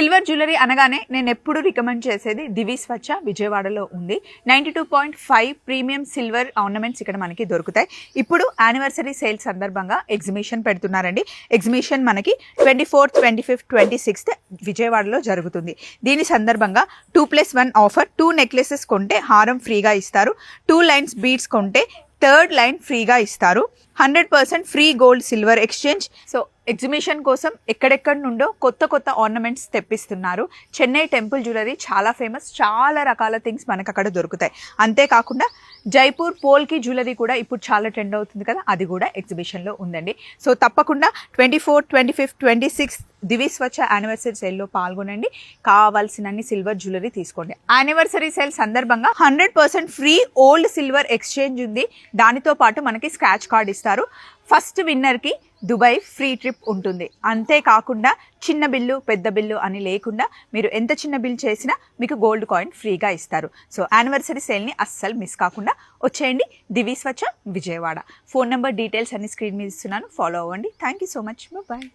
Silver jewellery అనగానే నేను ఎప్పుడు రికమెండ్ చేసేది దివి స్వచ్ఛ విజయవాడలో ఉంది. 92.5 ప్రీమియం సిల్వర్ ఆర్నమెంట్స్ ఇక్కడ మనకి దొరుకుతాయి. ఇప్పుడు యానివర్సరీ సేల్ సందర్భంగా ఎగ్జిబిషన్ పెడుతున్నారండి. ఎగ్జిబిషన్ మనకి 24th, 25th, 26th విజయవాడలో జరుగుతుంది. దీని సందర్భంగా 2+1 ఆఫర్. 2 నెక్లెసెస్ కొంటే హారం ఫ్రీగా ఇస్తారు. 2 లైన్స్ బీడ్స్ కొంటే 3rd లైన్ ఫ్రీగా ఇస్తారు. 100% free gold silver exchange. So exhibition కోసం ఎక్కడెక్కడి నుండో కొత్త కొత్త ఆర్నమెంట్స్ తెప్పిస్తున్నారు. చెన్నై టెంపుల్ జ్యువెలరీ చాలా ఫేమస్, చాలా రకాల థింగ్స్ మనకు అక్కడ దొరుకుతాయి. అంతేకాకుండా జైపూర్ పోల్కి జ్యువెలరీ కూడా ఇప్పుడు చాలా ట్రెండ్ అవుతుంది కదా, అది కూడా ఎగ్జిబిషన్లో ఉందండి. సో తప్పకుండా 24th, 25th, 26th దివి స్వచ్ఛ యానివర్సరీ సేల్లో పాల్గొనండి. కావాల్సినన్ని సిల్వర్ జ్యువెలరీ తీసుకోండి. యానివర్సరీ సేల్ సందర్భంగా 100% ఫ్రీ ఓల్డ్ సిల్వర్ ఎక్స్చేంజ్ ఉంది. దానితో పాటు మనకి స్క్రాచ్ కార్డ్ ఇస్తారు. ఫస్ట్ విన్నర్కి దుబాయ్ ఫ్రీ ట్రిప్ ఉంటుంది. అంతేకాకుండా చిన్న బిల్లు పెద్ద బిల్లు అని లేకుండా మీరు ఎంత చిన్న బిల్ చేసినా మీకు గోల్డ్ కాయిన్ ఫ్రీగా ఇస్తారు. సో యానివర్సరీ సేల్ని అస్సలు మిస్ కాకుండా వచ్చేయండి. దివి స్వచ్ఛ విజయవాడ. ఫోన్ నెంబర్ డీటెయిల్స్ అన్ని స్క్రీన్ మీద ఇస్తున్నాను, ఫాలో అవ్వండి. Thank you so much. Bye.